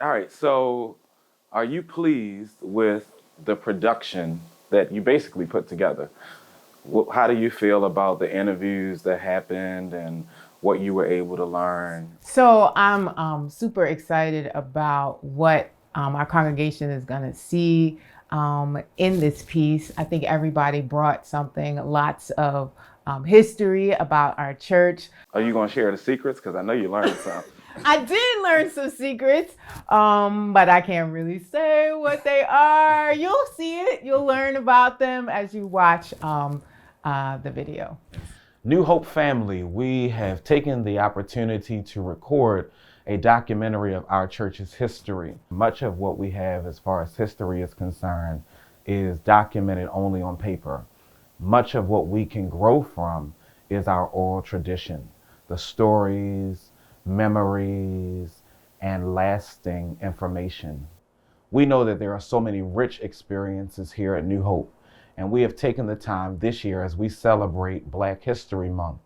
All right, so are you pleased with the production that you basically put together? How do you feel about the interviews that happened and what you were able to learn? So I'm super excited about what our congregation is going to see in this piece. I think everybody brought something, lots of history about our church. Are you going to share the secrets? Because I know you learned some. I did learn some secrets, but I can't really say what they are. You'll see it. You'll learn about them as you watch the video. New Hope family, we have taken the opportunity to record a documentary of our church's history. Much of what we have as far as history is concerned is documented only on paper. Much of what we can grow from is our oral tradition, the stories, memories, and lasting information. We know that there are so many rich experiences here at New Hope, and we have taken the time this year as we celebrate Black History Month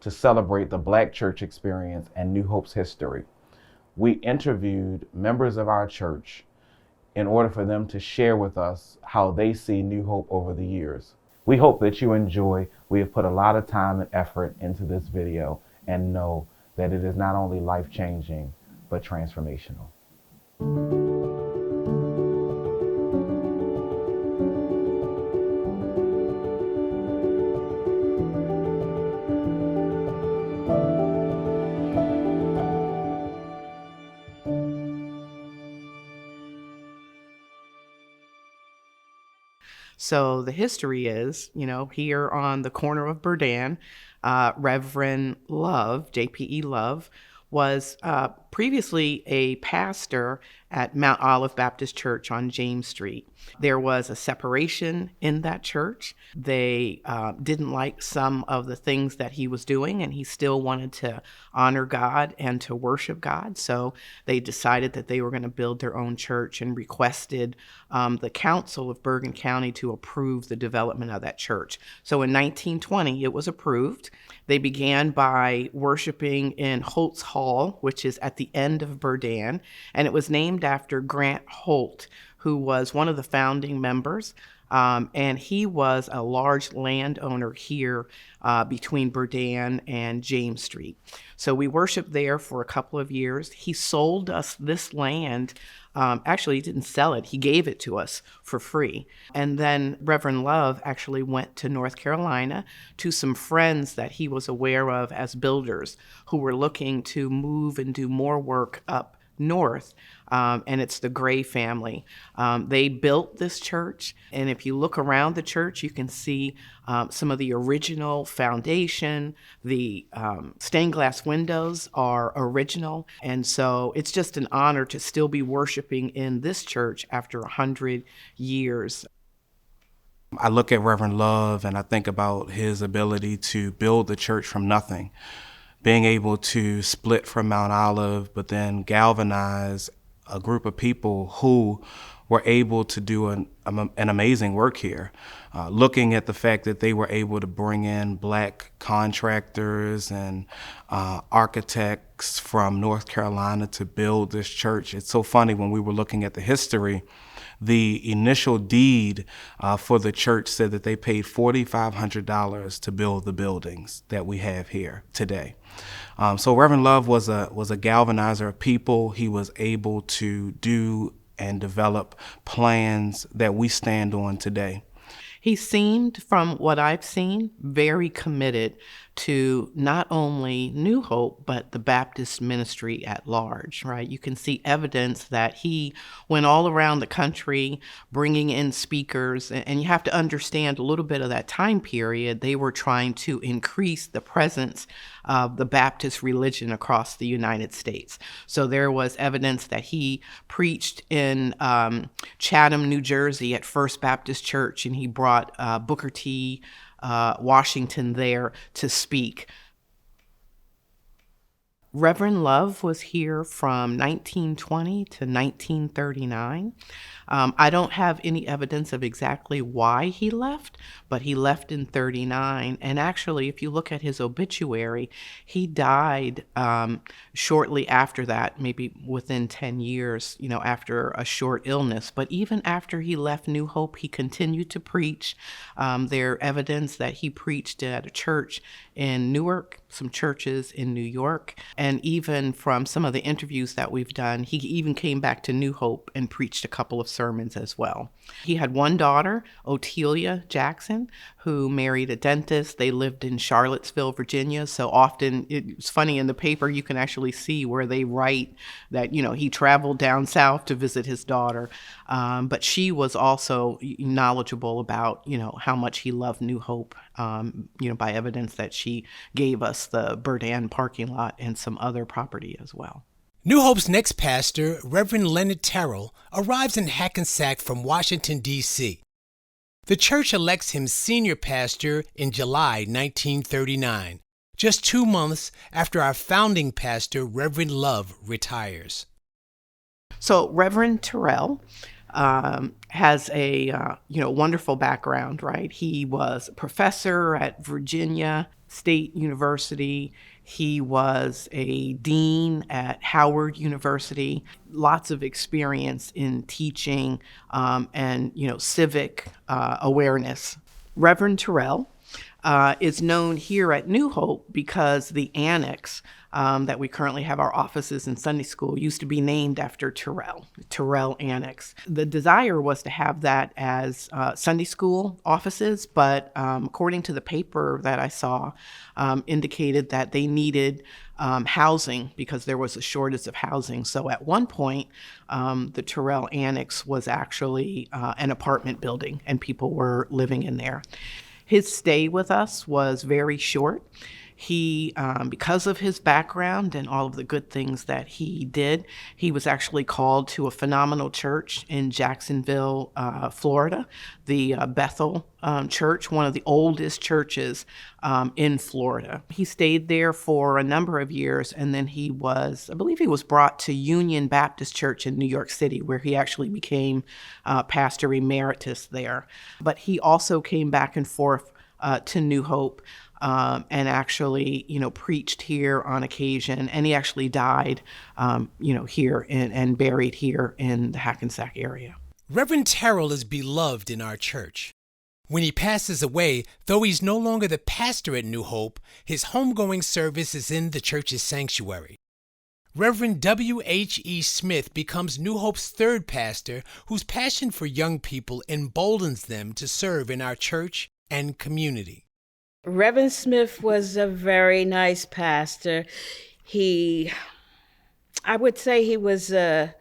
to celebrate the Black church experience and New Hope's history. We interviewed members of our church in order for them to share with us how they see New Hope over the years. We hope that you enjoy. We have put a lot of time and effort into this video and know that it is not only life-changing, but transformational. So the history is, here on the corner of Berdan, Reverend Love, JPE Love, was previously a pastor at Mount Olive Baptist Church on James Street. There was a separation in that church. They didn't like some of the things that he was doing, and he still wanted to honor God and to worship God. So they decided that they were going to build their own church and requested the council of Bergen County to approve the development of that church. So in 1920, it was approved. They began by worshiping in Holt's Hall, which is at the end of Berdan, and it was named after Grant Holt, who was one of the founding members. And he was a large landowner here between Berdan and James Street. So we worshiped there for a couple of years. He sold us this land. Actually, he didn't sell it. He gave it to us for free. And then Reverend Love actually went to North Carolina to some friends that he was aware of as builders who were looking to move and do more work up north, and it's the Gray family. They built this church, and if you look around the church, you can see some of the original foundation. The stained glass windows are original, and so it's just an honor to still be worshiping in this church after 100 years. I look at Reverend Love and I think about his ability to build the church from nothing, being able to split from Mount Olive, but then galvanize a group of people who were able to do an amazing work here. Looking at the fact that they were able to bring in Black contractors and architects from North Carolina to build this church. It's so funny when we were looking at the history, the initial deed for the church said that they paid $4,500 to build the buildings that we have here today. So Reverend Love was a galvanizer of people. He was able to do and develop plans that we stand on today. He seemed, from what I've seen, very committed to not only New Hope, but the Baptist ministry at large, right? You can see evidence that he went all around the country bringing in speakers, and you have to understand a little bit of that time period. They were trying to increase the presence of the Baptist religion across the United States. So there was evidence that he preached in Chatham, New Jersey at First Baptist Church, and he brought Booker T. Washington there to speak. Reverend Love was here from 1920 to 1939. I don't have any evidence of exactly why he left, but he left in 39. And actually, if you look at his obituary, he died shortly after that, maybe within 10 years, after a short illness. But even after he left New Hope, he continued to preach. There's evidence that he preached at a church in Newark, some churches in New York, and even from some of the interviews that we've done, he even came back to New Hope and preached a couple of sermons as well. He had one daughter, Otelia Jackson, who married a dentist. They lived in Charlottesville, Virginia. So often, it's funny, in the paper, you can actually see where they write that, he traveled down south to visit his daughter. But she was also knowledgeable about, how much he loved New Hope, by evidence that she gave us the Burdan parking lot and some other property as well. New Hope's next pastor, Reverend Leonard Terrell, arrives in Hackensack from Washington, D.C. The church elects him senior pastor in July 1939, just 2 months after our founding pastor, Reverend Love, retires. So Reverend Terrell has a wonderful background, right? He was a professor at Virginia State University. He was a dean at Howard University. Lots of experience in teaching and civic awareness. Reverend Terrell is known here at New Hope because the annex that we currently have our offices in Sunday school used to be named after Terrell Annex. The desire was to have that as Sunday school offices, but according to the paper that I saw, indicated that they needed housing because there was a shortage of housing. So at one point, the Terrell Annex was actually an apartment building and people were living in there. His stay with us was very short. He, because of his background and all of the good things that he did, he was actually called to a phenomenal church in Jacksonville, Florida, the Bethel Church, one of the oldest churches in Florida. He stayed there for a number of years, and then I believe he was brought to Union Baptist Church in New York City, where he actually became pastor emeritus there. But he also came back and forth to New Hope. And actually, preached here on occasion, and he actually died, here and buried here in the Hackensack area. Reverend Terrell is beloved in our church. When he passes away, though he's no longer the pastor at New Hope, his homegoing service is in the church's sanctuary. Reverend W.H.E. Smith becomes New Hope's third pastor, whose passion for young people emboldens them to serve in our church and community. Reverend Smith was a very nice pastor. I would say he was a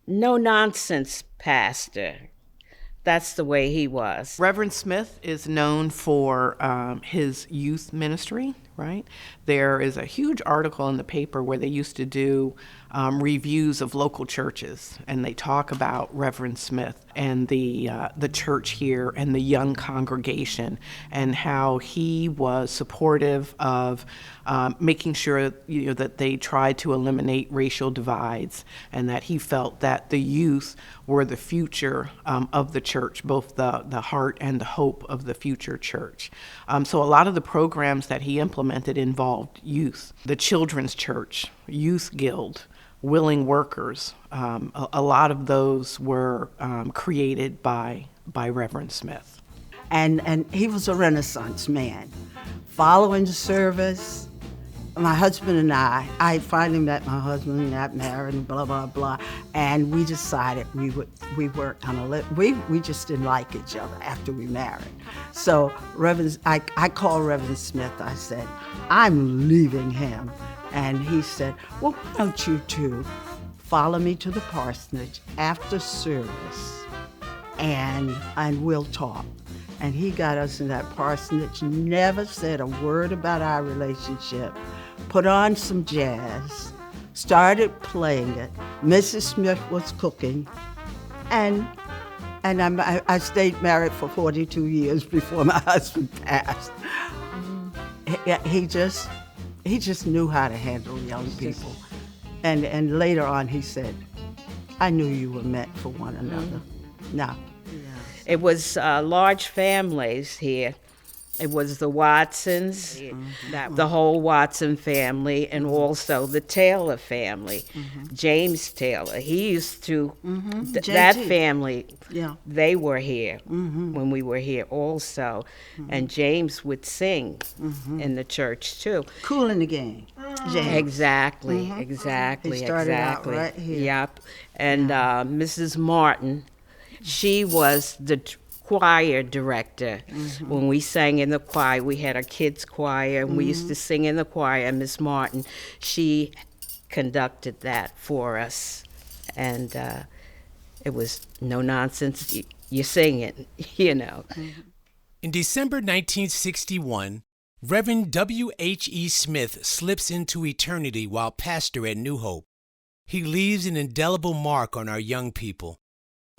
no-nonsense pastor. That's the way he was. Reverend Smith is known for his youth ministry, right? There is a huge article in the paper where they used to do reviews of local churches, and they talk about Reverend Smith and the church here and the young congregation, and how he was supportive of making sure that they tried to eliminate racial divides, and that he felt that the youth were the future of the church, both the heart and the hope of the future church. So a lot of the programs that he implemented involved youth. The Children's Church, Youth Guild, Willing Workers, a lot of those were created by Reverend Smith. And he was a Renaissance man. Following the service, my husband and I finally met my husband and got married and blah, blah, blah. And we decided we weren't gonna live. We just didn't like each other after we married. So I called Reverend Smith. I said, I'm leaving him. And he said, well, why don't you two follow me to the parsonage after service and we'll talk. And he got us in that parsonage, never said a word about our relationship, put on some jazz, started playing it. Mrs. Smith was cooking, and I stayed married for 42 years before my husband passed. He just He just knew how to handle young people. And later on he said, I knew you were meant for one another. No. It was large families here. It was the Watsons, the whole Watson family, and also the Taylor family. James Taylor, he used to, that JT. family, Yeah. they were here when we were here also. And James would sing in the church too. Cool in the Gang. James. Exactly. He started out right here. Yep. And Mrs. Martin, she was the choir director. When we sang in the choir, we had a kids choir, and we used to sing in the choir. And Miss Martin, she conducted that for us, and it was no nonsense. You sing it, you know. In December 1961, Reverend W.H.E. Smith slips into eternity while pastor at New Hope. He leaves an indelible mark on our young people.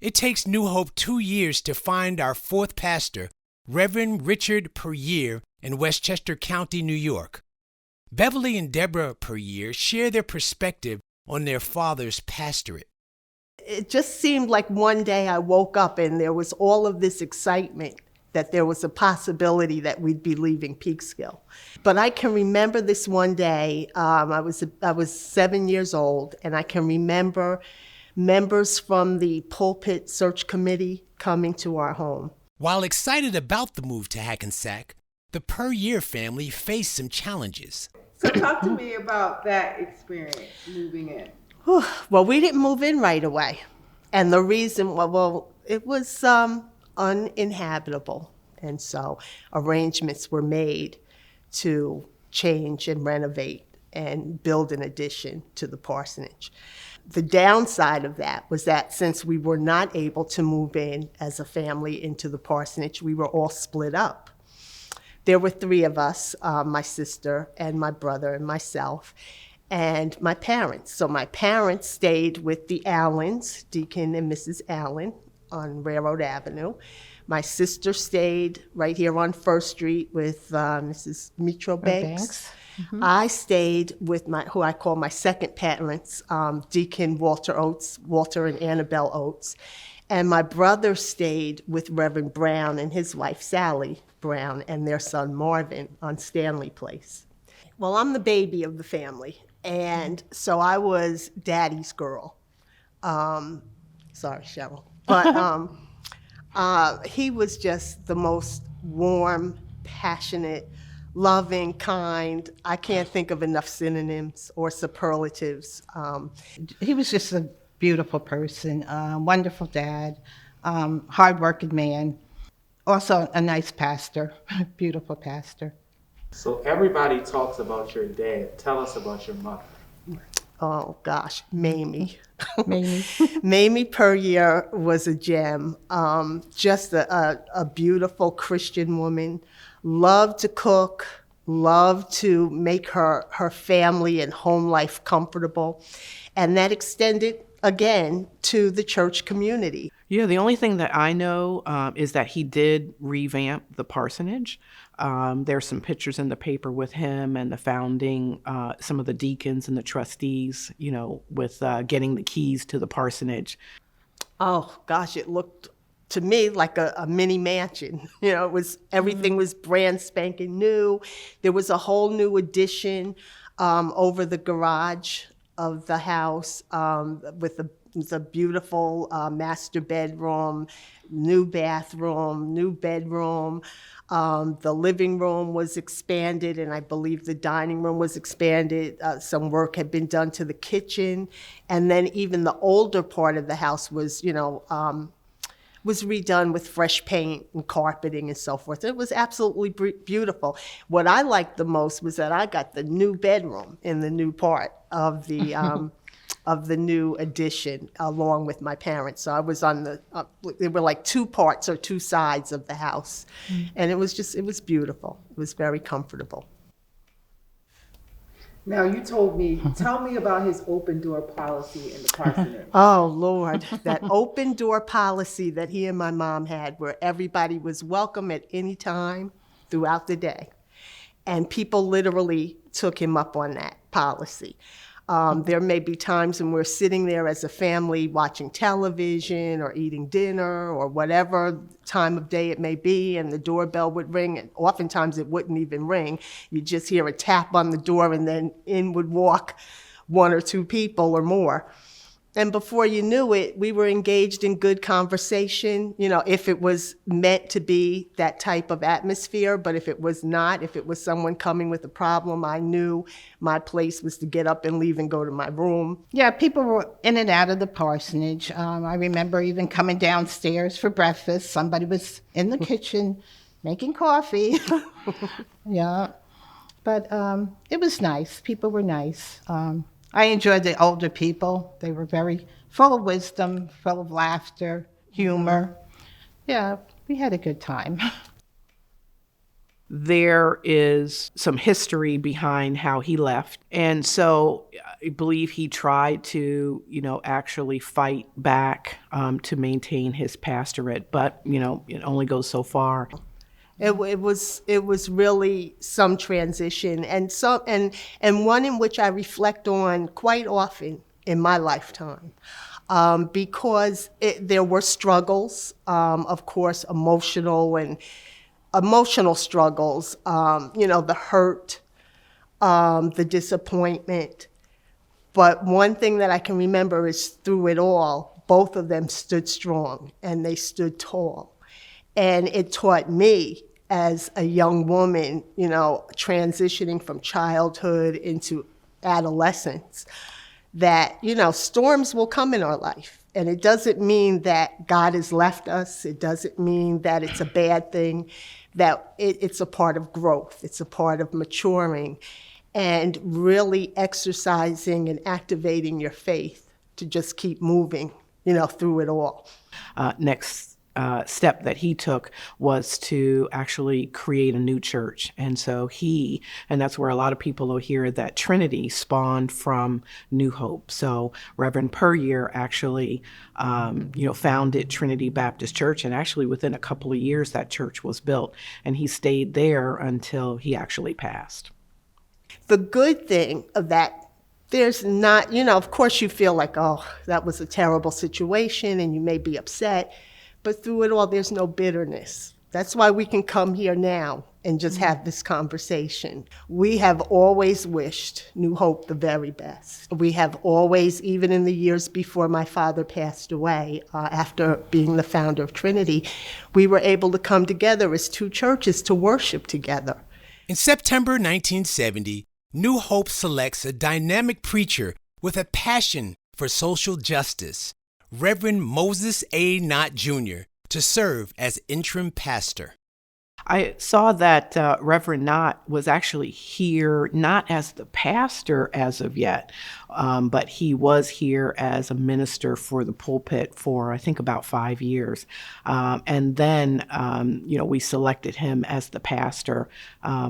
It takes New Hope 2 years to find our fourth pastor, Reverend Richard Puryear, in Westchester County, New York. Beverly and Deborah Puryear share their perspective on their father's pastorate. It just seemed like one day I woke up and there was all of this excitement that there was a possibility that we'd be leaving Peekskill. But I can remember this one day, I was 7 years old, and I can remember members from the pulpit search committee coming to our home. While excited about the move to Hackensack, the Puryear family faced some challenges. So talk to me about that experience, moving in. Well, we didn't move in right away. And the reason, well, it was uninhabitable. And so arrangements were made to change and renovate and build an addition to the parsonage. The downside of that was that since we were not able to move in as a family into the parsonage, we were all split up. There were three of us, my sister and my brother and myself, and my parents. So my parents stayed with the Allens, Deacon and Mrs. Allen, on Railroad Avenue. My sister stayed right here on First Street with Mrs. Mitro Banks. I stayed with who I call my second parents, Deacon Walter and Annabelle Oates. And my brother stayed with Reverend Brown and his wife, Sally Brown, and their son, Marvin, on Stanley Place. Well, I'm the baby of the family, and so I was daddy's girl. Sorry, Cheryl. But he was just the most warm, passionate, loving, kind. I can't think of enough synonyms or superlatives. He was just a beautiful person, wonderful dad, hardworking man, also a nice pastor, beautiful pastor. So everybody talks about your dad. Tell us about your mother. Oh gosh, Mamie. Mamie. Mamie Puryear was a gem, just a beautiful Christian woman, loved to cook, loved to make her family and home life comfortable, and that extended, again, to the church community. Yeah, the only thing that I know is that he did revamp the parsonage. There's some pictures in the paper with him and the founding, some of the deacons and the trustees, you know, with getting the keys to the parsonage. Oh gosh, it looked to me like a mini mansion. You know, it was, everything was brand spanking new. There was a whole new addition over the garage of the house with the beautiful master bedroom, new bathroom, new bedroom. The living room was expanded, and I believe the dining room was expanded. Some work had been done to the kitchen, and then even the older part of the house was, was redone with fresh paint and carpeting and so forth. It was absolutely beautiful. What I liked the most was that I got the new bedroom in the new part of the of the new addition along with my parents. So I was on there were like two parts or two sides of the house. And it was beautiful. It was very comfortable. Now, you told me, tell me about his open door policy in the parsonage. Oh, Lord, that open door policy that he and my mom had, where everybody was welcome at any time throughout the day. And people literally took him up on that policy. There may be times when we're sitting there as a family watching television or eating dinner or whatever time of day it may be, and the doorbell would ring, and oftentimes it wouldn't even ring. You'd just hear a tap on the door, and then in would walk one or two people or more. And before you knew it, we were engaged in good conversation, you know, if it was meant to be that type of atmosphere. But if it was not, if it was someone coming with a problem, I knew my place was to get up and leave and go to my room. Yeah, people were in and out of the parsonage. I remember even coming downstairs for breakfast. Somebody was in the kitchen making coffee. Yeah, but it was nice. People were nice. I enjoyed the older people. They were very full of wisdom, full of laughter, humor. Yeah, we had a good time. There is some history behind how he left. And so I believe he tried to, actually fight back to maintain his pastorate. But, it only goes so far. It was really some transition, and one in which I reflect on quite often in my lifetime, because there were struggles, of course, emotional struggles, the hurt, the disappointment. But one thing that I can remember is through it all, both of them stood strong and they stood tall. And it taught me as a young woman, transitioning from childhood into adolescence, that, storms will come in our life. And it doesn't mean that God has left us. It doesn't mean that it's a bad thing, that it's a part of growth. It's a part of maturing and really exercising and activating your faith to just keep moving, through it all. Next step that he took was to actually create a new church. And so and that's where a lot of people will hear that Trinity spawned from New Hope. So Reverend Puryear actually, founded Trinity Baptist Church. And actually within a couple of years, that church was built. And he stayed there until he actually passed. The good thing of that, there's not, of course you feel like, oh, that was a terrible situation and you may be upset. But through it all, there's no bitterness. That's why we can come here now and just have this conversation. We have always wished New Hope the very best. We have always, even in the years before my father passed away, after being the founder of Trinity, we were able to come together as two churches to worship together. In September 1970, New Hope selects a dynamic preacher with a passion for social justice, Reverend Moses A. Knott Jr., to serve as interim pastor. I saw that Reverend Knott was actually here not as the pastor as of yet, but he was here as a minister for the pulpit for, I think, about 5 years. And then, we selected him as the pastor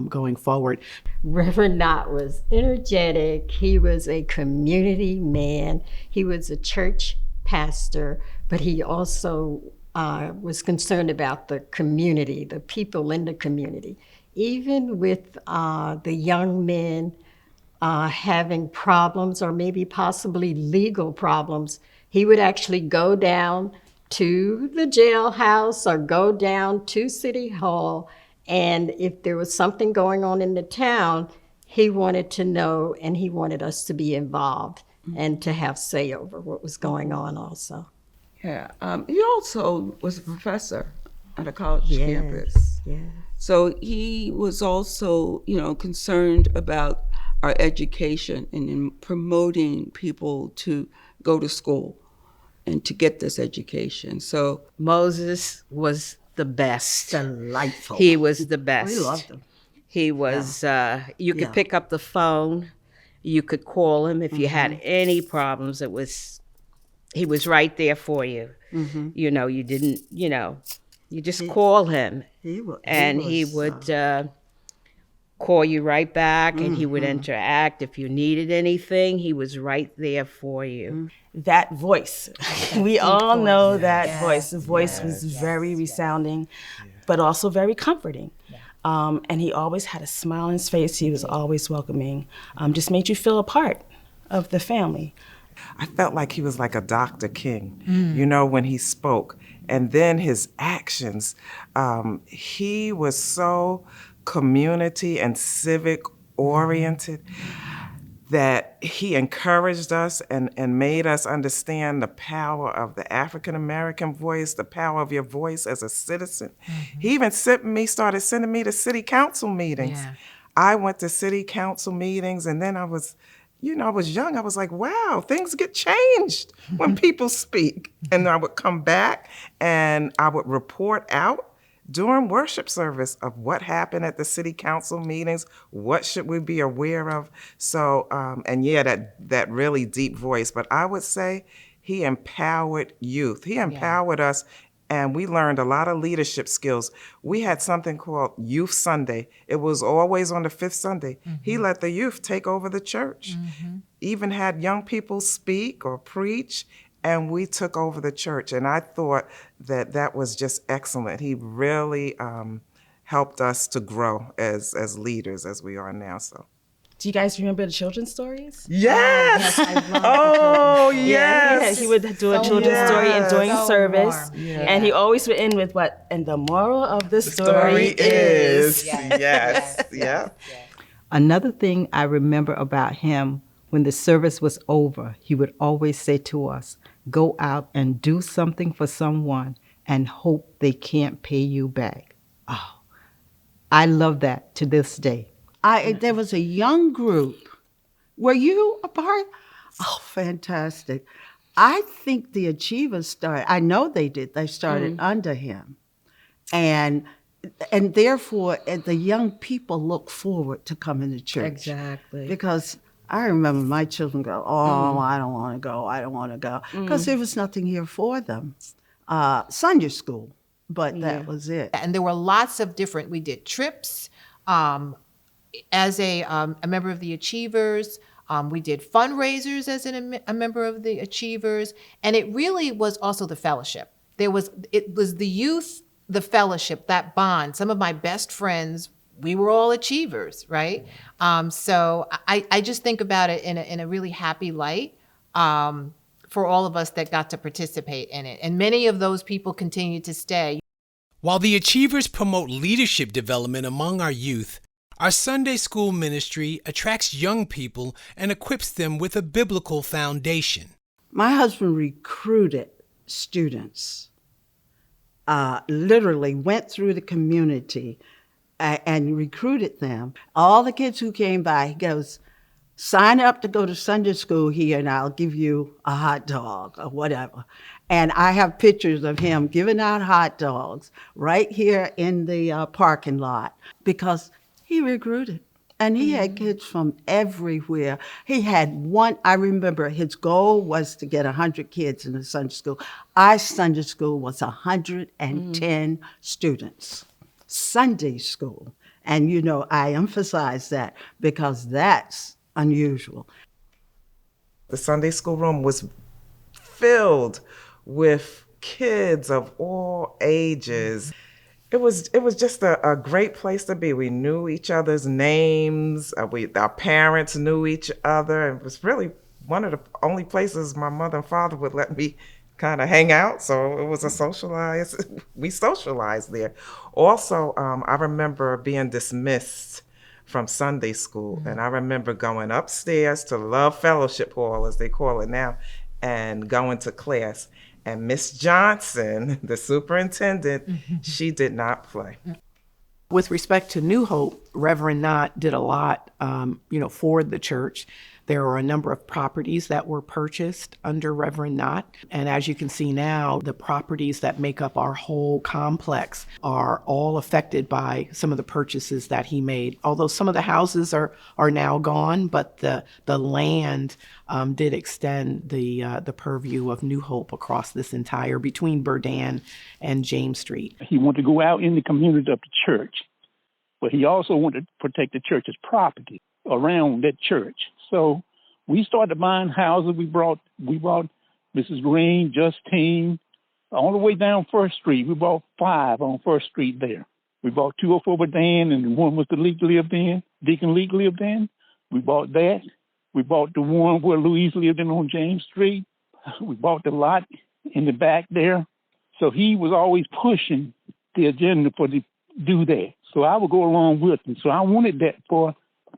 going forward. Reverend Knott was energetic. He was a community man. He was a church pastor, but he also was concerned about the community, the people in the community. Even with the young men having problems or maybe possibly legal problems, he would actually go down to the jailhouse or go down to City Hall, and if there was something going on in the town, he wanted to know and he wanted us to be involved and to have say over what was going on also. Yeah, he also was a professor at a college campus. Yeah. So he was also, concerned about our education and in promoting people to go to school and to get this education. So Moses was the best. Delightful. He was the best. We loved him. He was, you could pick up the phone, you could call him if you had any problems. He was right there for you. You didn't, you just call him. He would call you right back, and he would interact. If you needed anything, he was right there for you. That voice, we all know that voice. The voice was very resounding, but also very comforting. And he always had a smile on his face. He was always welcoming. Just made you feel a part of the family. I felt like he was like a Dr. King, you know, when he spoke. And then his actions, he was so community and civic oriented that he encouraged us and made us understand the power of the African American voice, the power of your voice as a citizen. He even started sending me to city council meetings. Yeah. I went to city council meetings, and then I was young. I was like, wow, things get changed when people speak. And I would come back and I would report out during worship service of what happened at the city council meetings, what should we be aware of. So, that really deep voice. But I would say he empowered youth. He empowered us, and we learned a lot of leadership skills. We had something called Youth Sunday. It was always on the fifth Sunday. He let the youth take over the church, even had young people speak or preach, and we took over the church. And I thought that was just excellent. He really helped us to grow as leaders as we are now. So. Do you guys remember the children's stories? Yes. I love oh, the yes. Yeah, he would do a children's story and during service. Yeah. And he always would end with what? And the moral of the story is. Yes. Yeah. Another thing I remember about him, when the service was over, he would always say to us, go out and do something for someone and hope they can't pay you back. Oh, I love that to this day. There was a young group. Were you a part? Oh, fantastic. I think the Achievers started, I know they did, they started under him. And therefore, the young people look forward to coming to church. Exactly. Because I remember my children go, I don't want to go, I don't want to go. Because there was nothing here for them. Sunday school, but that was it. And there were lots of different, we did trips. As a member of the Achievers, we did fundraisers as a member of the Achievers, and it really was also the fellowship. It was the youth, the fellowship, that bond. Some of my best friends, we were all Achievers, right? So I just think about it in a really happy light for all of us that got to participate in it, and many of those people continue to stay. While the Achievers promote leadership development among our youth, our Sunday school ministry attracts young people and equips them with a biblical foundation. My husband recruited students, literally went through the community and recruited them. All the kids who came by, he goes, sign up to go to Sunday school here and I'll give you a hot dog or whatever. And I have pictures of him giving out hot dogs right here in the parking lot because he recruited, and he had kids from everywhere. He had I remember his goal was to get 100 kids in the Sunday school. Our Sunday school was 110 students. Sunday school. And, I emphasize that because that's unusual. The Sunday school room was filled with kids of all ages. It was just a great place to be. We knew each other's names. Our parents knew each other. It was really one of the only places my mother and father would let me kind of hang out. So it was we socialized there. Also, I remember being dismissed from Sunday school. And I remember going upstairs to Love Fellowship Hall, as they call it now, and going to class. And Miss Johnson, the superintendent, she did not play. With respect to New Hope, Reverend Knott did a lot, for the church. There were a number of properties that were purchased under Reverend Knott. And as you can see now, the properties that make up our whole complex are all affected by some of the purchases that he made. Although some of the houses are now gone, but the land did extend the purview of New Hope across this entire, between Burdan and James Street. He wanted to go out in the community of the church, but he also wanted to protect the church's property around that church. So we started buying houses. We brought Mrs. Green, Justine, all the way down First Street. We bought 5 on First Street there. We bought 204 Berdan, and one was the League lived in, Deacon League lived in. We bought that. We bought the one where Louise lived in on James Street. We bought the lot in the back there. So he was always pushing the agenda to do that. So I would go along with him. So I wanted that for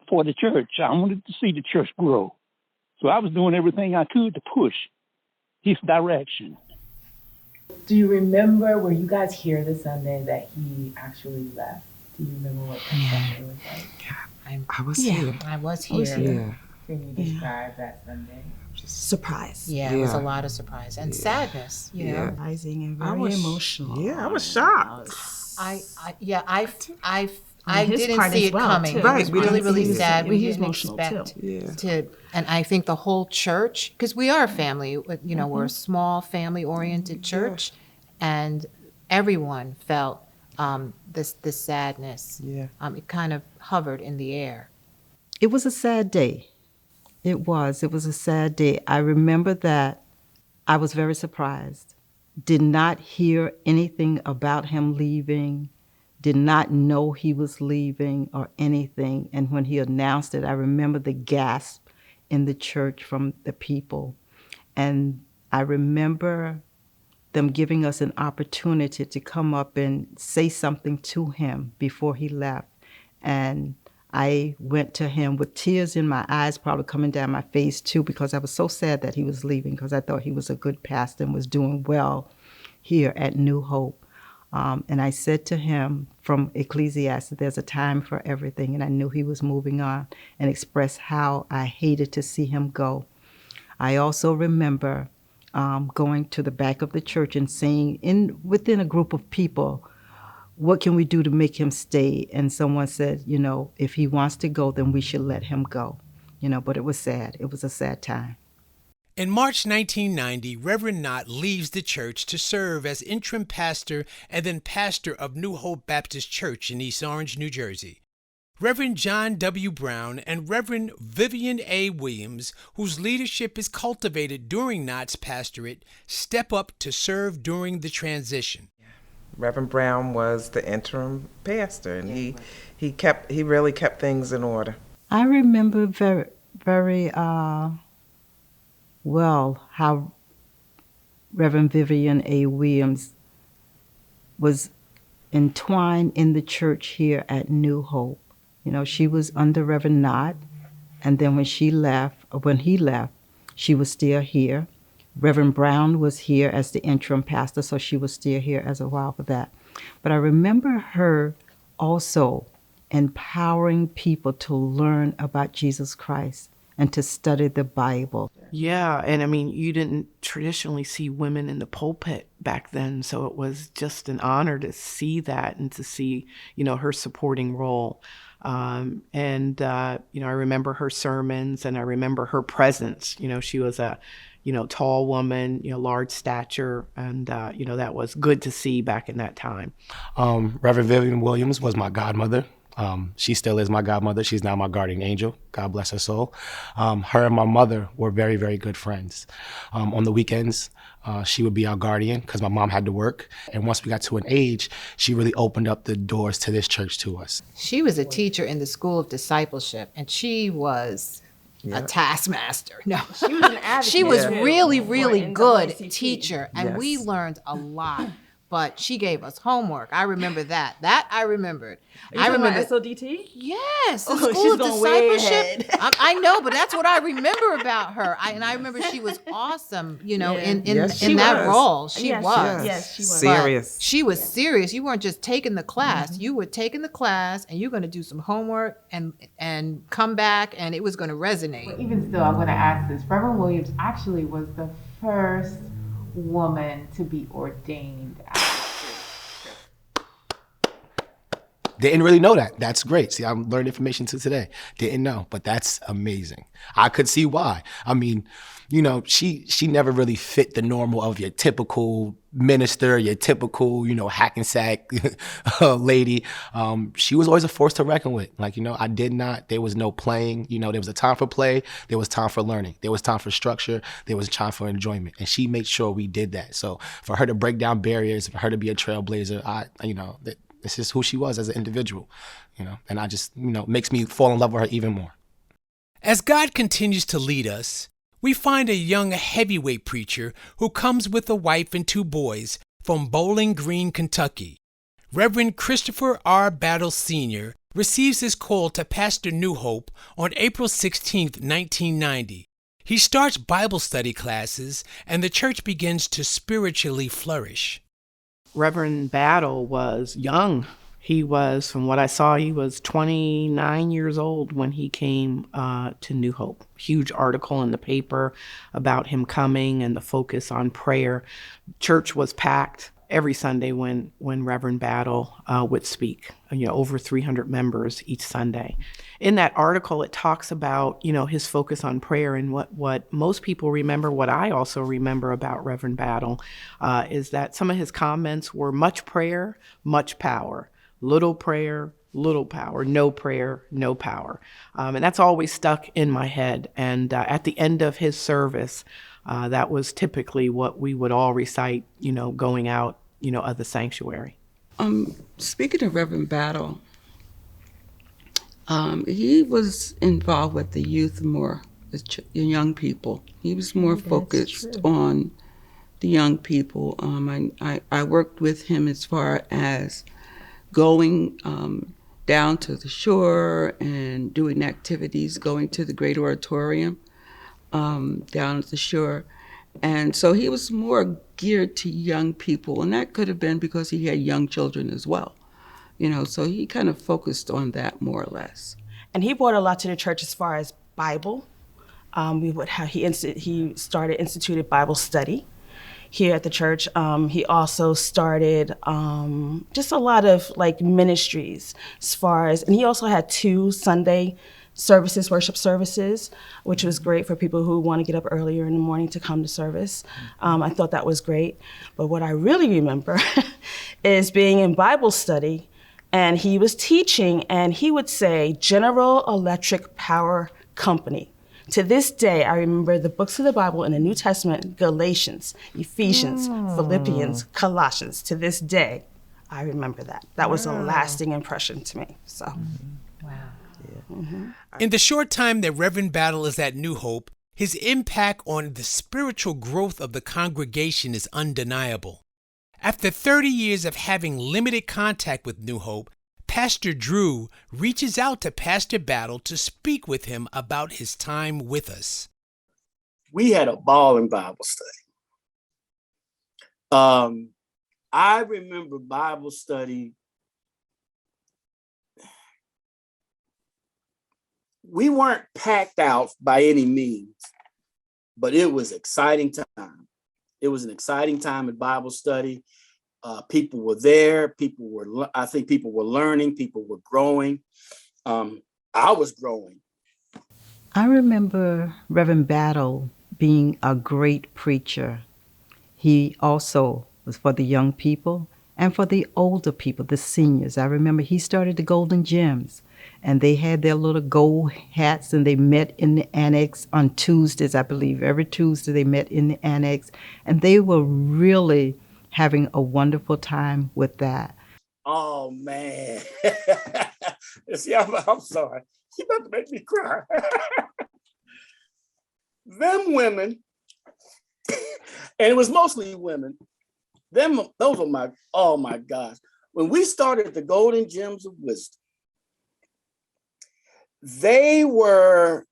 the church. I wanted to see the church grow. So I was doing everything I could to push his direction. Do you remember, were you guys here the Sunday that he actually left? Do you remember what that Sunday was like? I was here. I was here. Can you describe that Sunday? Surprise. Yeah, it was a lot of surprise and sadness, you know. Surprising and very emotional. Yeah, I was shocked. I his didn't part see as it well, coming. too. It Right, was we really, didn't really see it. sad. We He was didn't emotional, expect too. to, and I think the whole church, because we are a family, you know, we're a small family-oriented church, and everyone felt this sadness. Yeah. It kind of hovered in the air. It was a sad day. It was a sad day. I remember that I was very surprised. Did not hear anything about him leaving, did not know he was leaving or anything. And when he announced it, I remember the gasp in the church from the people. And I remember them giving us an opportunity to come up and say something to him before he left. And I went to him with tears in my eyes, probably coming down my face too, because I was so sad that he was leaving, because I thought he was a good pastor and was doing well here at New Hope. And I said to him from Ecclesiastes, there's a time for everything. And I knew he was moving on, and expressed how I hated to see him go. I also remember going to the back of the church and saying within a group of people, what can we do to make him stay? And someone said, you know, if he wants to go, then we should let him go. You know, but it was sad. It was a sad time. In March 1990, Reverend Knott leaves the church to serve as interim pastor and then pastor of New Hope Baptist Church in East Orange, New Jersey. Reverend John W. Brown and Reverend Vivian A. Williams, whose leadership is cultivated during Knott's pastorate, step up to serve during the transition. Reverend Brown was the interim pastor, and he really kept things in order. I remember very, very well how Reverend Vivian A. Williams was entwined in the church here at New Hope. You know, she was under Reverend Knott, and then when he left, she was still here. Reverend Brown was here as the interim pastor, so she was still here as a while for that. But I remember her also empowering people to learn about Jesus Christ and to study the Bible. Yeah, and I mean, you didn't traditionally see women in the pulpit back then, so it was just an honor to see that and to see, you know, her supporting role. You know, I remember her sermons, and I remember her presence. You know, she was a, you know, tall woman, you know, large stature, and, you know, that was good to see back in that time. Reverend Vivian Williams was my godmother. She still is my godmother. She's now my guardian angel. God bless her soul. Her and my mother were very, very good friends. On the weekends, she would be our guardian because my mom had to work. And once we got to an age, she really opened up the doors to this church to us. She was a teacher in the School of Discipleship, and she was a taskmaster. No, She was an advocate. she was too, really, for really good NAACP. teacher, and Yes. we learned a lot. But she gave us homework. I remember that. That I remembered. I remember. SODT? Yes, the Oh, School she's of going way Discipleship. I know, but that's what I remember about her. I remember she was awesome, you know, in Yes, she that was. role. She Yes, was. yes, she was. But Serious. she was serious. You weren't just taking the class. You were taking the class, and you're going to do some homework and come back, and it was going to resonate. Even still, I'm going to ask this. Reverend Williams actually was the first woman to be ordained. Didn't really know that. That's great. See, I'm learning information to today. Didn't know, but that's amazing. I could see why. I mean, you know, she never really fit the normal of your typical minister, your typical, you know, Hackensack lady. She was always a force to reckon with. Like, you know, there was no playing. You know, there was a time for play. There was time for learning. There was time for structure. There was time for enjoyment. And she made sure we did that. So for her to break down barriers, for her to be a trailblazer, This is who she was as an individual, and I just, makes me fall in love with her even more. As God continues to lead us, we find a young heavyweight preacher who comes with a wife and 2 boys from Bowling Green, Kentucky. Reverend Christopher R. Battle Sr. receives his call to pastor New Hope on April 16, 1990. He starts Bible study classes, and the church begins to spiritually flourish. Reverend Battle was young. He was, from what I saw, he was 29 years old when he came to New Hope. Huge article in the paper about him coming and the focus on prayer. Church was packed every Sunday when Reverend Battle would speak, over 300 members each Sunday. In that article, it talks about, his focus on prayer, and what most people remember, what I also remember about Reverend Battle, is that some of his comments were much prayer, much power, little prayer, little power, no prayer, no power. And that's always stuck in my head. And at the end of his service, that was typically what we would all recite, going out, of the sanctuary. Speaking of Reverend Battle, he was involved with the youth more, the young people. He was more focused on the young people. I worked with him as far as going down to the shore and doing activities, going to the great auditorium down at the shore. And so he was more geared to young people, and that could have been because he had young children as well. So he kind of focused on that more or less. And he brought a lot to the church as far as Bible. He instituted Bible study here at the church. He also started just a lot of ministries as far as, and he also had 2 Sunday services, worship services, which was great for people who want to get up earlier in the morning to come to service. I thought that was great. But what I really remember is being in Bible study, and he was teaching, and he would say, General Electric Power Company. To this day, I remember the books of the Bible in the New Testament, Galatians, Ephesians, Philippians, Colossians. To this day, I remember that. That was a lasting impression to me. So, wow. Mm-hmm. In the short time that Reverend Battle is at New Hope, his impact on the spiritual growth of the congregation is undeniable. After 30 years of having limited contact with New Hope, Pastor Drew reaches out to Pastor Battle to speak with him about his time with us. We had a ball in Bible study. I remember Bible study. We weren't packed out by any means, but it was exciting time. It was an exciting time at Bible study. People were there. I think people were learning. People were growing. I was growing. I remember Reverend Battle being a great preacher. He also was for the young people and for the older people, the seniors. I remember he started the Golden Gems, and they had their little gold hats, and they met in the annex on Tuesdays, I believe. Every Tuesday they met in the annex, and they were really having a wonderful time with that. Oh, man. See, I'm sorry. You're about to make me cry. Them women, and it was mostly women, those were oh my gosh. When we started the Golden Gems of Wisdom, they were,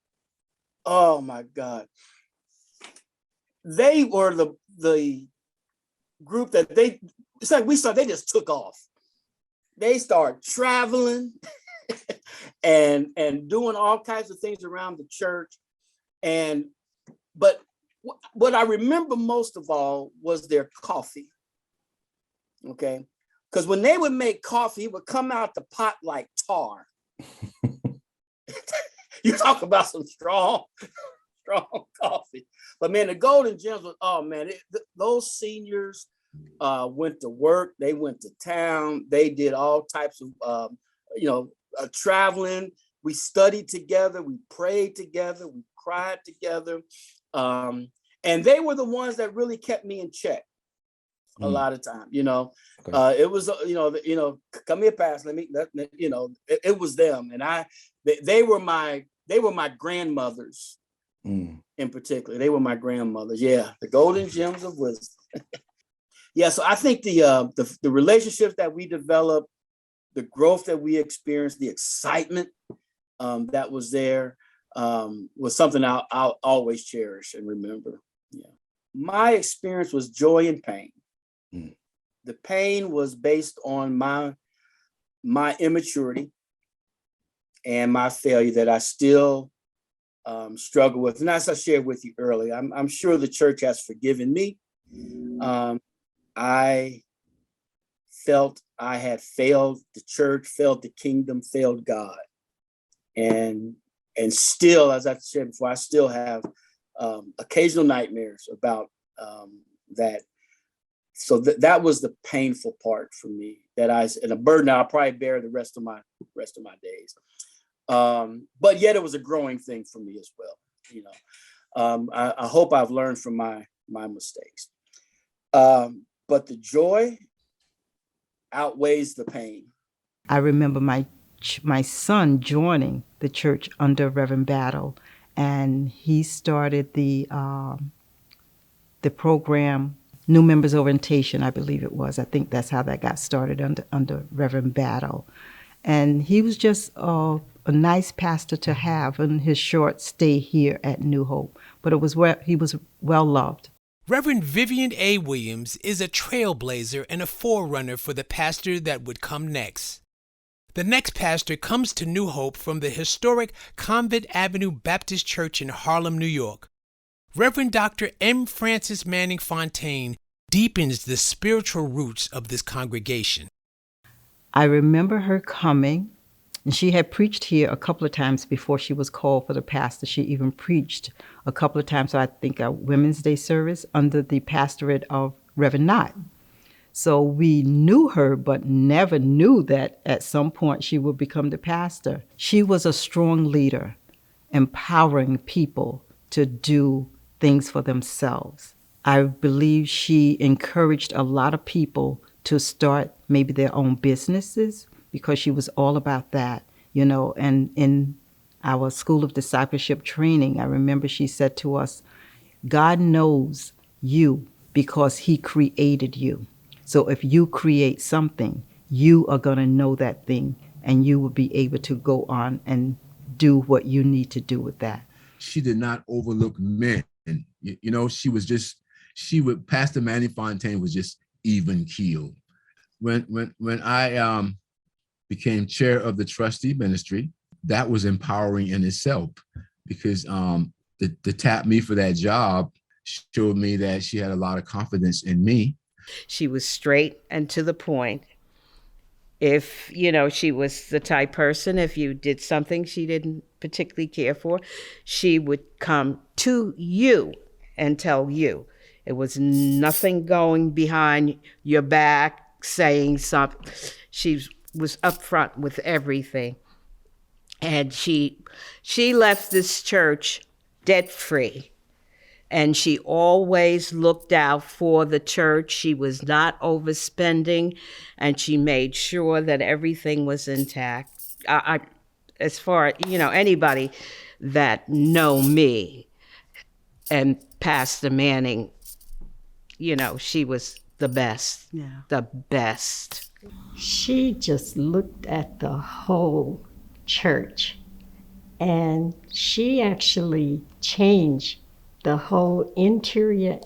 oh my God. They were the group that it's like they just took off. They started traveling and doing all kinds of things around the church. But what I remember most of all was their coffee. Okay. Because when they would make coffee, it would come out the pot like tar. You talk about some strong coffee. But man, the Golden Gems was, oh man, those seniors went to work. They went to town. They did all types of, traveling. We studied together. We prayed together. We cried together. And they were the ones that really kept me in check. a lot of time, you know. It was, come here, Pastor. It was them, and they were my grandmothers in particular. They were my grandmothers. Yeah, the golden gems of wisdom. Yeah, so I think the relationships that we developed, the growth that we experienced, the excitement that was there was something I'll always cherish and remember. Yeah, my experience was joy and pain. The pain was based on my immaturity and my failure that I still struggle with. And as I shared with you earlier, I'm sure the church has forgiven me. I felt I had failed the church, failed the kingdom, failed God. And still, as I said before, I still have occasional nightmares about that. So that was the painful part for me, and a burden I'll probably bear the rest of my days. But yet it was a growing thing for me as well. You know, I hope I've learned from my mistakes. But the joy outweighs the pain. I remember my son joining the church under Reverend Battle, and he started the program, New Members Orientation, I believe it was. I think that's how that got started under Reverend Battle. And he was just a nice pastor to have in his short stay here at New Hope. But he was well loved. Reverend Vivian A. Williams is a trailblazer and a forerunner for the pastor that would come next. The next pastor comes to New Hope from the historic Convent Avenue Baptist Church in Harlem, New York. Reverend Dr. M. Francis Manning Fontaine deepens the spiritual roots of this congregation. I remember her coming, and she had preached here a couple of times before she was called for the pastor. She even preached a couple of times, so I think a Women's Day service under the pastorate of Reverend Knott. So we knew her, but never knew that at some point she would become the pastor. She was a strong leader, empowering people to do things for themselves. I believe she encouraged a lot of people to start maybe their own businesses because she was all about that, you know. And in our School of Discipleship training, I remember she said to us, God knows you because he created you. So if you create something, you are going to know that thing, and you will be able to go on and do what you need to do with that. She did not overlook men. You know, Pastor Manning Fontaine was just even keeled. When I became chair of the trustee ministry, that was empowering in itself, because to tap me for that job showed me that she had a lot of confidence in me. She was straight and to the point. If, she was the type person, if you did something she didn't particularly care for, she would come to you and tell you. It was nothing going behind your back, saying something. She was upfront with everything. And she left this church debt-free. And she always looked out for the church. She was not overspending, and she made sure that everything was intact. As far, anybody that know me and Pastor Manning, she was the best, the best. She just looked at the whole church, and she actually changed the whole interior.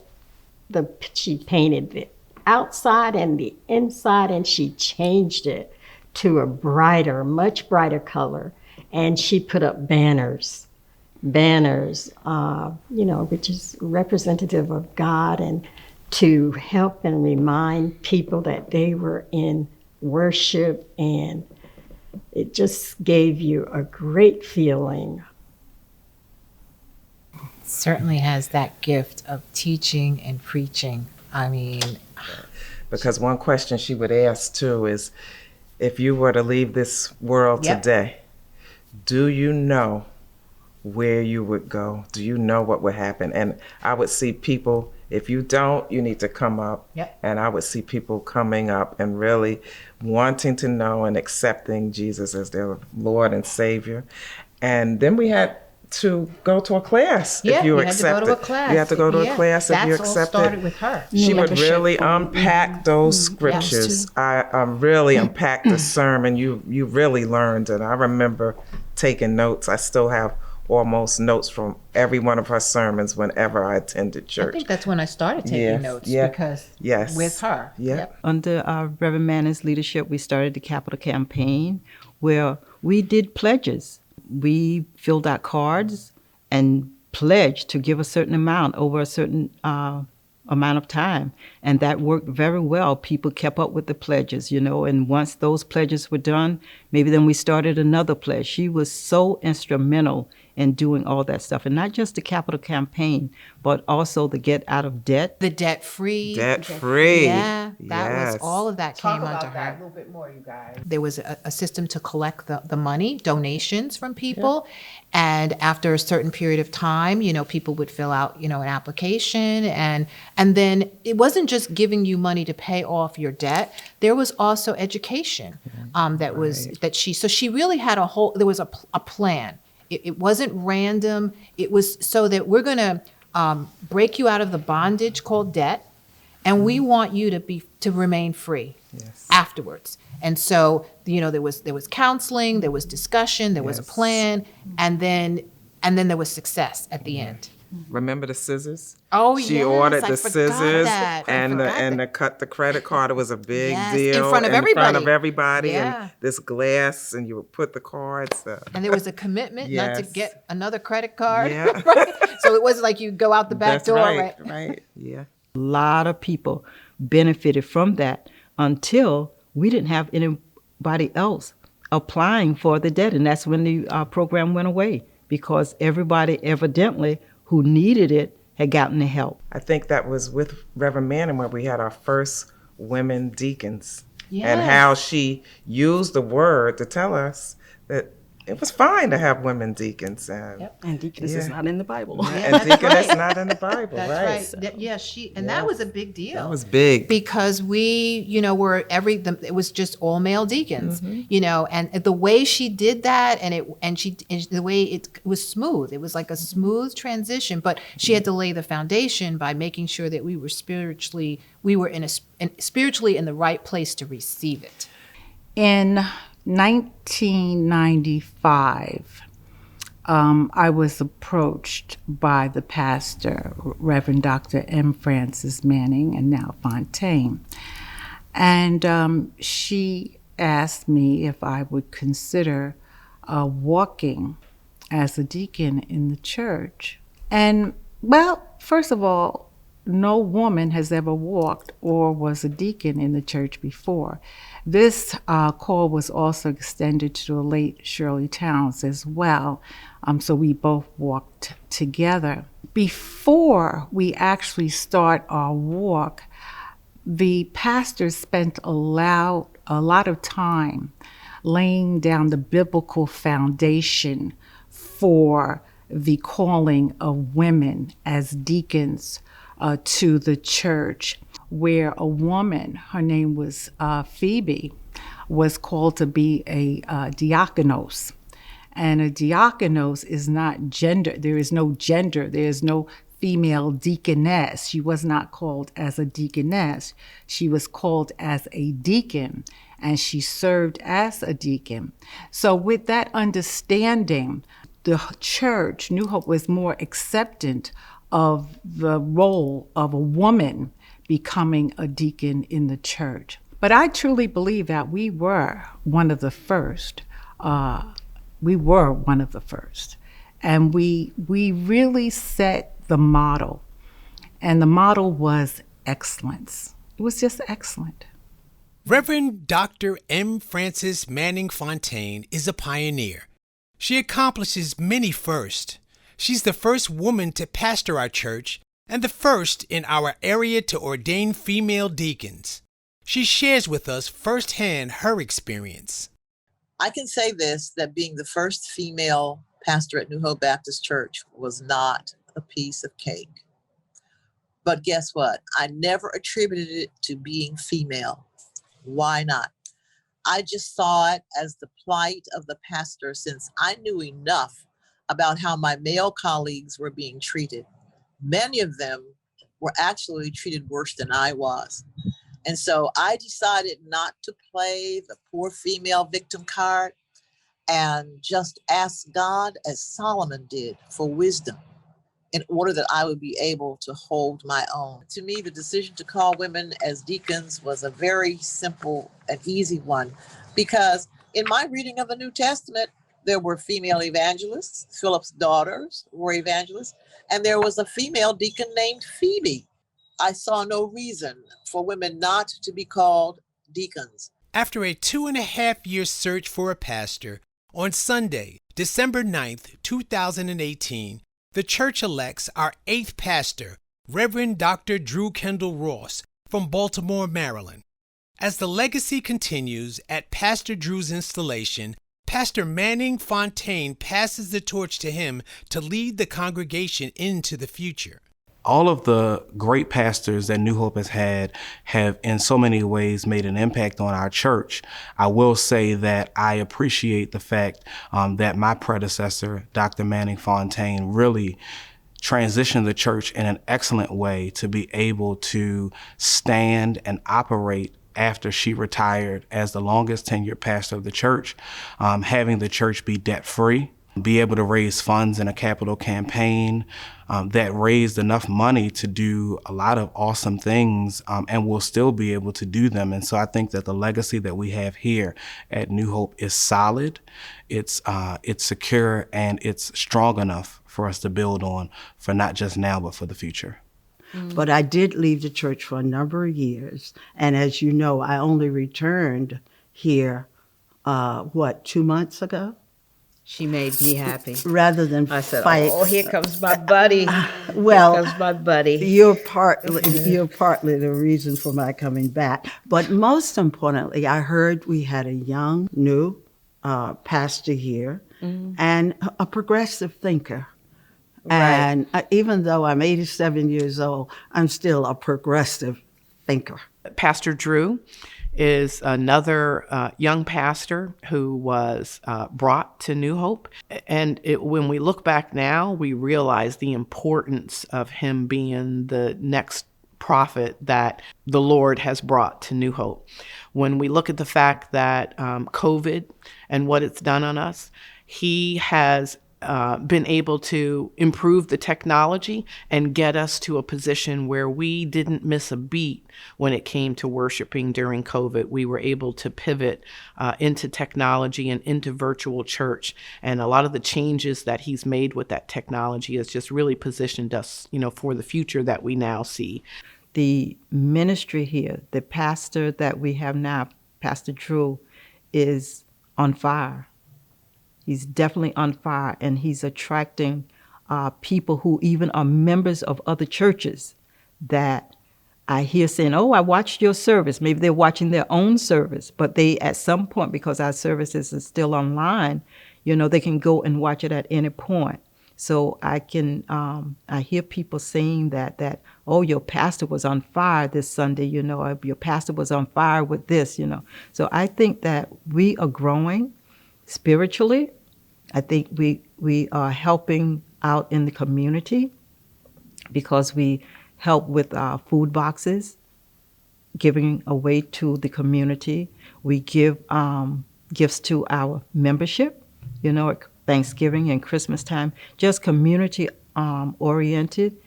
She painted the outside and the inside, and she changed it to a brighter, much brighter color. And she put up banners, which is representative of God, and to help and remind people that they were in worship. And it just gave you a great feeling. Certainly has that gift of teaching and preaching. Because one question she would ask too is, if you were to leave this world today, do you know where you would go? Do you know what would happen? And I would see people, if you don't, you need to come up. Yep. And I would see people coming up and really wanting to know and accepting Jesus as their Lord and Savior. And then we had to go to a class Yeah, if you you had to go accepted. to a class. You had to go to Yeah, a class if you that's all accepted. started with her. She would Membership. really unpack those Yeah. scriptures. I really unpacked the sermon. You really learned, and I remember taking notes. I still have almost notes from every one of her sermons whenever I attended church. I think that's when I started taking notes because with her. Yep. Under Reverend Manning's leadership, we started the Capital Campaign where we did pledges. We filled out cards and pledged to give a certain amount over a certain amount of time. And that worked very well. People kept up with the pledges, and once those pledges were done, maybe then we started another pledge. She was so instrumental in doing all that stuff. And not just the Capital Campaign, but also the Get Out of Debt. The debt free. Debt free. Yeah, that was all of that Talk came about under that her. a little bit more, you guys. There was a system to collect the money, donations from people. And after a certain period of time, people would fill out, an application. And then it wasn't just giving you money to pay off your debt. There was also education so she really had there was a plan. It wasn't random. It was so that we're going to break you out of the bondage called debt, and we want you to remain free afterwards. And so, there was counseling, there was discussion, there was a plan, and then there was success at the end. Remember the scissors? Oh, she yes, ordered I the forgot scissors that. I and forgot to cut the credit card. It was a big Yes, deal in front of everybody. Yeah. And this glass, and you would put the cards. And there was a commitment not to Yes. get another credit card. Yeah. Right? So it wasn't like you go out the back That's door, right. Yeah. A lot of people benefited from that until we didn't have anybody else applying for the debt. And that's when the program went away, because everybody evidently who needed it had gotten the help. I think that was with Reverend Manning where we had our first women deacons. And how she used the word to tell us that it was fine to have women deacons. And deaconess is not in the Bible. And deaconess is not in the Bible, That's right? right. Yeah, that was a big deal. That was big. Because we, were it was just all male deacons, and the way she did that and the way it was smooth. It was like a smooth transition, but she had to lay the foundation by making sure that we were spiritually in the right place to receive it. In 1995, I was approached by the pastor, Reverend Dr. M. Francis Manning, and now Fontaine. And she asked me if I would consider walking as a deacon in the church. And, well, first of all, no woman has ever walked or was a deacon in the church before. This call was also extended to the late Shirley Towns as well, so we both walked together. Before we actually start our walk, the pastor spent a lot of time laying down the biblical foundation for the calling of women as deacons to the church, where a woman, her name was Phoebe, was called to be a diakonos. And a diakonos is not gender. There is no gender. There is no female deaconess. She was not called as a deaconess. She was called as a deacon, and she served as a deacon. So with that understanding, the church, New Hope, was more acceptant of the role of a woman becoming a deacon in the church. But I truly believe that we were one of the first. And we really set the model. And the model was excellence. It was just excellent. Reverend Dr. M. Francis Manning Fontaine is a pioneer. She accomplishes many firsts. She's the first woman to pastor our church and the first in our area to ordain female deacons. She shares with us firsthand her experience. I can say this, that being the first female pastor at New Hope Baptist Church was not a piece of cake. But guess what? I never attributed it to being female. Why not? I just saw it as the plight of the pastor, since I knew enough about how my male colleagues were being treated. Many of them were actually treated worse than I was. And so I decided not to play the poor female victim card and just ask God, as Solomon did, for wisdom in order that I would be able to hold my own. To me, the decision to call women as deacons was a very simple and easy one, because in my reading of the New Testament, there were female evangelists. Philip's daughters were evangelists, and there was a female deacon named Phoebe. I saw no reason for women not to be called deacons. After a 2.5-year search for a pastor, on Sunday, December 9th, 2018, the church elects our 8th pastor, Reverend Dr. Drew Kyndall Ross, from Baltimore, Maryland. As the legacy continues at Pastor Drew's installation, Pastor Manning Fontaine passes the torch to him to lead the congregation into the future. All of the great pastors that New Hope has had have in so many ways made an impact on our church. I will say that I appreciate the fact that my predecessor, Dr. Manning Fontaine, really transitioned the church in an excellent way to be able to stand and operate after she retired as the longest tenured pastor of the church, having the church be debt-free, be able to raise funds in a capital campaign that raised enough money to do a lot of awesome things, and will still be able to do them. And so I think that the legacy that we have here at New Hope is solid, it's secure, and it's strong enough for us to build on for not just now, but for the future. But I did leave the church for a number of years. And as you know, I only returned here, 2 months ago? She made me happy. Rather than I said, fight. "Oh, here comes my buddy. Well, here comes my buddy." You're partly the reason for my coming back. But most importantly, I heard we had a young, new pastor here and a progressive thinker. Right. And even though I'm 87 years old, I'm still a progressive thinker. Pastor Drew is another young pastor who was brought to New Hope. And when we look back now, we realize the importance of him being the next prophet that the Lord has brought to New Hope. When we look at the fact that COVID and what it's done on us, he has been able to improve the technology and get us to a position where we didn't miss a beat when it came to worshiping during COVID. We were able to pivot into technology and into virtual church. And a lot of the changes that he's made with that technology has just really positioned us, for the future that we now see. The ministry here, the pastor that we have now, Pastor Drew, is on fire. He's definitely on fire, and he's attracting people who even are members of other churches that I hear saying, "Oh, I watched your service." Maybe they're watching their own service, but they, at some point, because our services are still online, they can go and watch it at any point. So I hear people saying that, "Oh, your pastor was on fire this Sunday, or your pastor was on fire with this, So I think that we are growing spiritually. I think we are helping out in the community because we help with food boxes, giving away to the community. We give gifts to our membership, at Thanksgiving and Christmas time, just community oriented,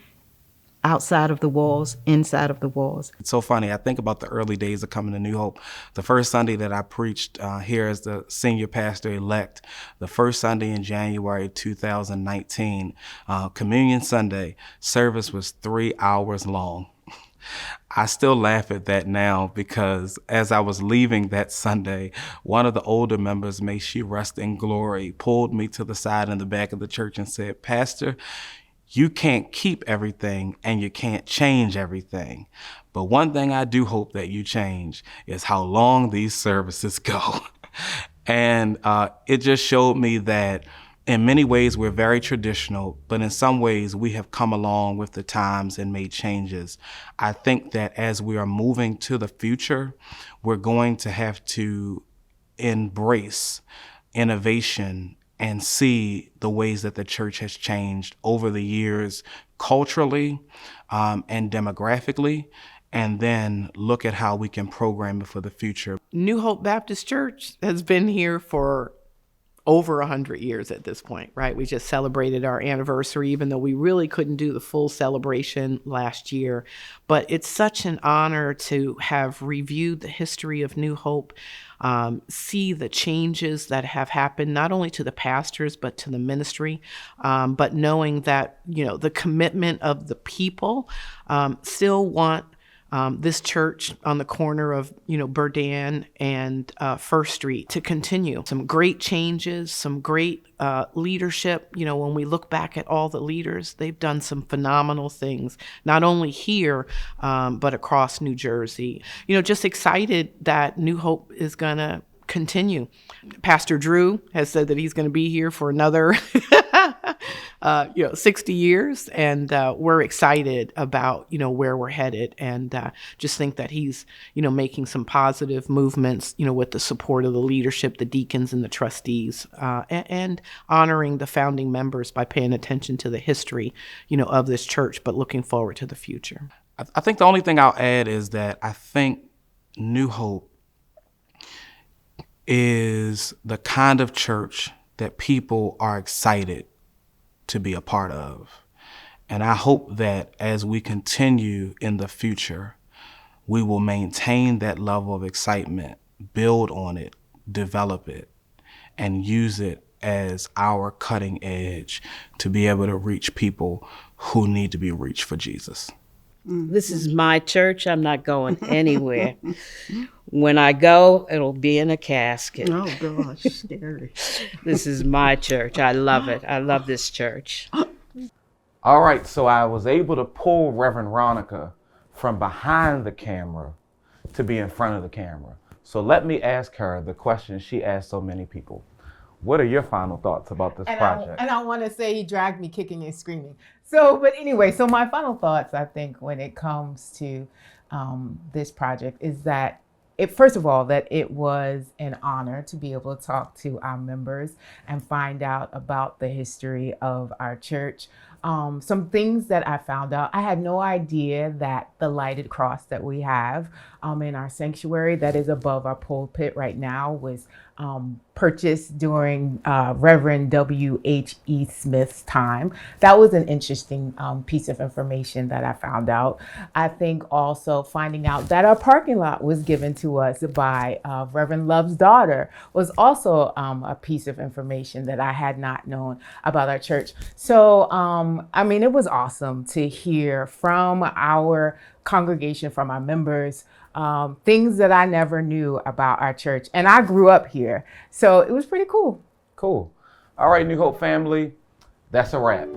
outside of the walls, inside of the walls. It's so funny. I think about the early days of coming to New Hope. The first Sunday that I preached here as the senior pastor-elect, the first Sunday in January 2019, Communion Sunday, service was 3 hours long. I still laugh at that now because as I was leaving that Sunday, one of the older members, may she rest in glory, pulled me to the side in the back of the church and said, "Pastor, you can't keep everything and you can't change everything. But one thing I do hope that you change is how long these services go." And it just showed me that In many ways, we're very traditional, but in some ways, we have come along with the times and made changes. I think that as we are moving to the future, we're going to have to embrace innovation and see the ways that the church has changed over the years culturally and demographically, and then look at how we can program it for the future. New Hope Baptist Church has been here for over 100 years at this point, right? We just celebrated our anniversary, even though we really couldn't do the full celebration last year. But it's such an honor to have reviewed the history of New Hope, see the changes that have happened, not only to the pastors, but to the ministry, but knowing that, the commitment of the people still want this church on the corner of, Burdan and First Street to continue. Some great changes, some great leadership. When we look back at all the leaders, they've done some phenomenal things, not only here, but across New Jersey. Just excited that New Hope is going to continue. Pastor Drew has said that he's going to be here for another 60 years, and we're excited about where we're headed, and just think that he's making some positive movements with the support of the leadership, the deacons and the trustees, and honoring the founding members by paying attention to the history of this church, but looking forward to the future. I think the only thing I'll add is that I think New Hope is the kind of church that people are excited to be a part of. And I hope that as we continue in the future, we will maintain that level of excitement, build on it, develop it, and use it as our cutting edge to be able to reach people who need to be reached for Jesus. This is my church. I'm not going anywhere. When I go, it'll be in a casket. Oh, gosh, scary. This is my church. I love it. I love this church. All right, so I was able to pull Reverend Ronica from behind the camera to be in front of the camera. So let me ask her the question she asked so many people. What are your final thoughts about this project? I want to say he dragged me kicking and screaming. But anyway, so my final thoughts, I think, when it comes to this project is that first of all, that it was an honor to be able to talk to our members and find out about the history of our church. Some things that I found out, I had no idea that the lighted cross that we have in our sanctuary that is above our pulpit right now was purchased during Reverend W.H.E. Smith's time. That was an interesting piece of information that I found out. I think also finding out that our parking lot was given to us by Reverend Love's daughter was also a piece of information that I had not known about our church. So, it was awesome to hear from our congregation, from our members, things that I never knew about our church. And I grew up here, so it was pretty cool. Cool. All right, New Hope family, that's a wrap.